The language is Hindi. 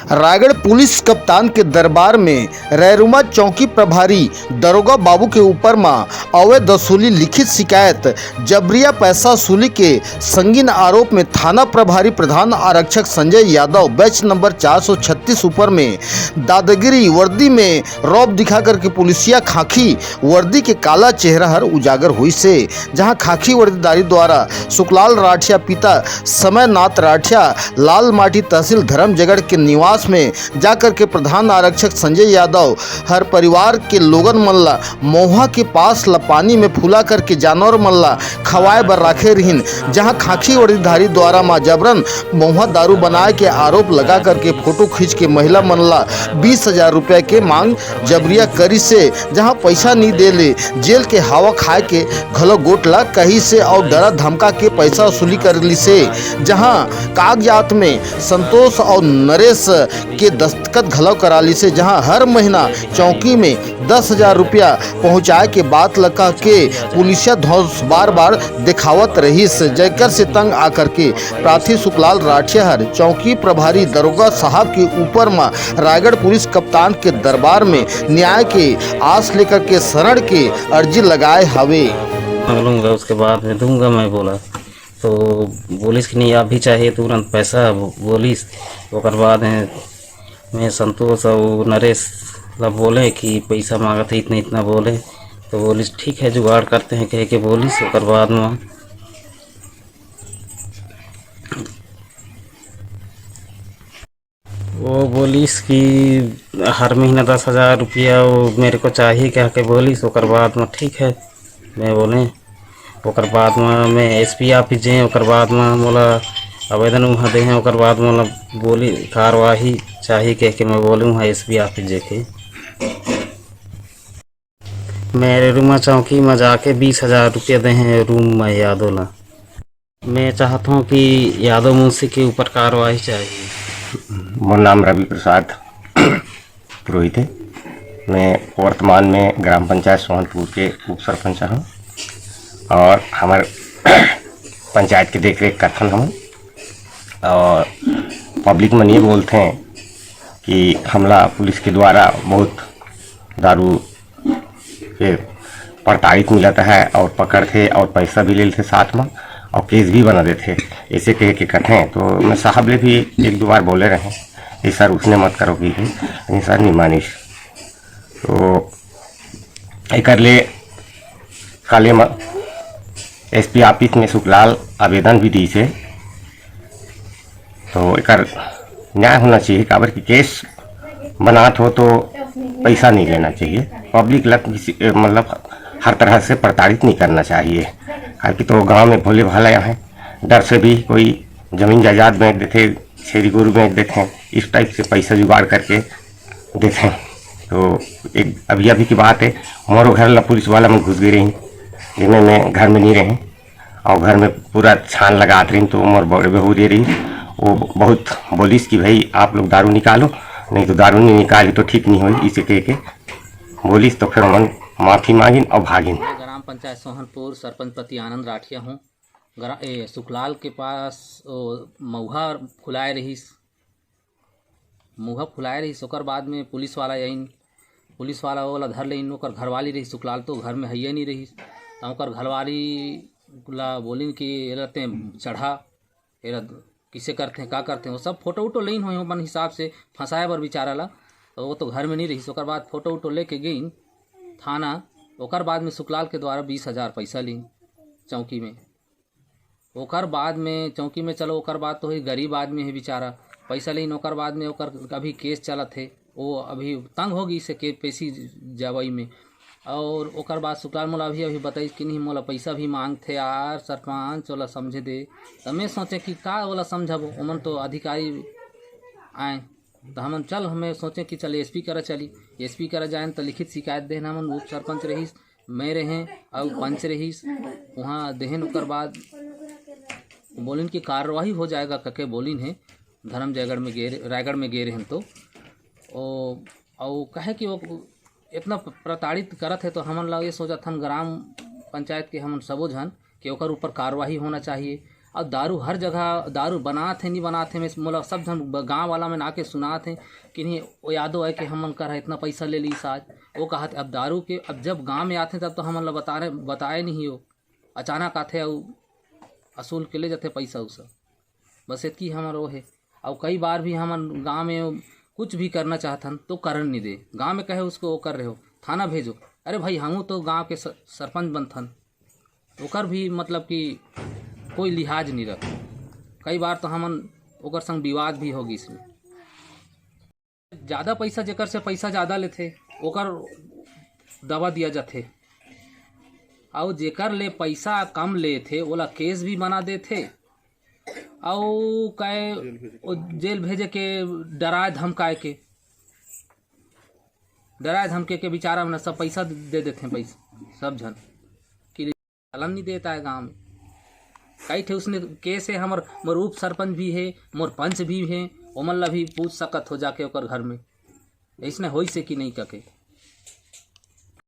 रायगढ़ पुलिस कप्तान के दरबार में रैरुमा चौकी प्रभारी दरोगा बाबू के ऊपर मां अवैध वसूली लिखित शिकायत जबरिया पैसा वसूली के संगीन आरोप में थाना प्रभारी प्रधान आरक्षक संजय यादव बैच नंबर 436 ऊपर में दादागिरी वर्दी में रौब दिखा करके पुलिसिया खाकी वर्दी के काला चेहरा हर उजागर हुई से, जहां खाकी वर्दीदारी द्वारा सुखलाल राठिया पिता समयनाथ राठिया लाल माटी तहसील धर्मजगढ़ के निवास में जाकर के प्रधान आरक्षक संजय यादव हर परिवार के लोगन मल्ला मोहा के पास पानी में फूला करके जानवर मल्ला खवाए बर राखे रहीन, जहां खाकी वर्दीधारी द्वारा मां जबरन मोहा दारू बनाए के आरोप लगा करके फोटो खींच के महिला मल्ला 20,000 रुपये के मांग जबरिया करी से, जहां पैसा नहीं दे ले जेल के हवा खाए के घलो गोटला कहीं से और डरा धमका के पैसा वसूली कर ली से, जहां कागजात में संतोष और नरेश के दस्तखत घलव करा ली से, जहां हर महीना चौकी में 10,000 रुपया पहुंचाए के बात लगा के पुलिसिया ध्वज बार बार दिखावत रही से, जयकर से तंग आकर के प्रार्थी सुखलाल राठिया चौकी प्रभारी दरोगा साहब के ऊपर में रायगढ़ पुलिस कप्तान के दरबार में न्याय के आस लेकर के शरण के अर्जी लगाए हवे। लूँगा उसके बाद में दूंगा मैं बोला तो बोलिस कि नहीं आप भी चाहिए तुरंत पैसा बोलिस। ओकर बाद मैं संतोष और नरेश बोले कि पैसा मांगा था इतना इतना बोले तो बोलिस ठीक है जुगाड़ करते हैं कह के बोलिस। ओकर बाद में वो बोलिस कि हर महीना 10,000 रुपया वो मेरे को चाहिए कह के बोलिस। ओकर बाद में ठीक है मैं बोले। ओकर बाद में मैं एसपी ऑफिस जाए, ओकर बाद में मोला आवेदन वहाँ दे हैं, ओकर बाद मोला बोली कार्रवाई चाहिए कह के मैं बोले वहाँ एसपी ऑफिस जाके मेरे रूम चौकी में जाके 20,000 रुपया दे हैं रूम में यादव ला। मैं चाहता हूँ कि यादव मुंशी के ऊपर कार्रवाई चाहिए। मेरा नाम रवि प्रसाद पुरोहित है। मैं वर्तमान में ग्राम पंचायत सोहनपुर के उप सरपंच हूँ और हमारे पंचायत की देखरेख करथन हम। और पब्लिक में ये बोलते हैं कि हमला पुलिस के द्वारा बहुत दारू के प्रताड़ित मिलता है और पकड़ते और पैसा भी ले लेते साथ में और केस भी बना देते ऐसे कह के कथें। तो मैं साहब ले भी एक दो बार बोले रहे ये सर उसने मत करो कि लेकिन सर नहीं मानिश। तो एक ले काले एसपी ऑफिस में सुखलाल आवेदन भी दी से, तो एक न्याय होना चाहिए। काबर की केस बनात हो तो पैसा नहीं लेना चाहिए। पब्लिक लग मतलब हर तरह से प्रताड़ित नहीं करना चाहिए। क्योंकि तो गांव में भोले भाला हैं, डर से भी कोई जमीन जायदाद बेच देते, छेरी गोरू बेच देते हैं, इस टाइप से पैसा जुगाड़ करके देते। तो एक अभी की बात है, हमारो घर ला पुलिस वाला में घुस गई रही, जिनमें मैं घर में नहीं रहे और घर में पूरा छान लगात रही। तो उम्र बड़े बहू दे रही, वो बहुत बोलिस कि भाई आप लोग दारू निकालो, नहीं तो दारू नहीं निकाली तो ठीक नहीं हुई, इसे कह के बोलिस। तो फिर मन माफ़ी मांगिन और भागिन। ग्राम पंचायत सोहनपुर सरपंच पति आनंद राठिया हूँ। सुखलाल के पास मऊहा फुलाए रहीस, ओकर बाद में पुलिस वाला आइन, पुलिस वाला वाला धर लेन। ओकर घरवाली रही सुखलाल तो घर में हैया नहीं रही, तो ओकर घरवाली ला बोलिन कि रहते चढ़ा किसे करते हैं का करते हैं, वो सब फोटो वोटो लेन हो अपन हिसाब से फंसाए बर बेचारा ला। तो वो तो घर में नहीं रही। ओकर बाद फोटो वोटो लेके गई थाना। ओकर बाद में सुखलाल के द्वारा 20,000 पैसा ली चौकी में। ओकर बाद में चौकी में चलो, ओकर बाद तो ही गरीब आदमी है बेचारा, पैसा लीन। ओकर बाद में ओकर अभी केस चलत है, वो अभी तंग होगी से के पैसी जवाई में। और ओकर बाद सुखलाल मोला अभी बताई कि नहीं मोला पैसा भी मांगते यार सरपंच वाला समझे दे। तो मैं सोचे कि का वाला समझब, उमन तो अधिकारी आए तो हम चल हमें सोचे कि चल एसपी करा चली, एसपी करा जाए तो लिखित शिकायत देना। हम उप सरपंच रहीस, मैं रहें और पंच रहीस वहाँ देहन। ओकर बाद बोलिन की कार्रवाई हो जाएगा कके बोलिन है। धर्मजयगढ़ में रायगढ़ में गे रहे तो और कहे कि वो इतना प्रताड़ित करत है। तो हमन लगे सोचत हम ग्राम पंचायत के हमन सबो जन कि ओकर ऊपर कार्रवाई होना चाहिए और दारू हर जगह दारू बनाते नहीं बनाते मैं मोला सब धन गाँव वाला में आके सुनाते कि नहीं वो यादो है कि हम कर इतना पैसा ले ली आज वो कहा अब दारू के अब जब गांव में आते तब तो हम बताए नहीं हो अचानक आते असूल के ले जाते पैसा उसा बस इतकी हमारा वो है। और कई बार भी हम गांव में कुछ भी करना चाहतन तो करन नहीं दे गांव में कहे उसको वो कर रहे हो थाना भेजो अरे भाई हम तो गांव के सरपंच बनथन ओकर भी मतलब कि कोई लिहाज नहीं रख। कई बार तो हमन ओकर संग विवाद भी होगी इसमें ज़्यादा पैसा जेकर से पैसा ज़्यादा लेते ओकर दवा दिया जाते और जेकर ले पैसा कम लेते ओला केस भी बना देते और कहे जेल भेजे के डराए धमकाए के बेचारा में सब पैसा दे देते हैं पैसा सब जन कि चलन नहीं देता है गांव में। कई थे उसने केस है हमर मोर उप सरपंच भी है मोर पंच भी है ओमन ला भी पूछ सकत हो जाके ओकर घर में इसने होई से कि नहीं कके।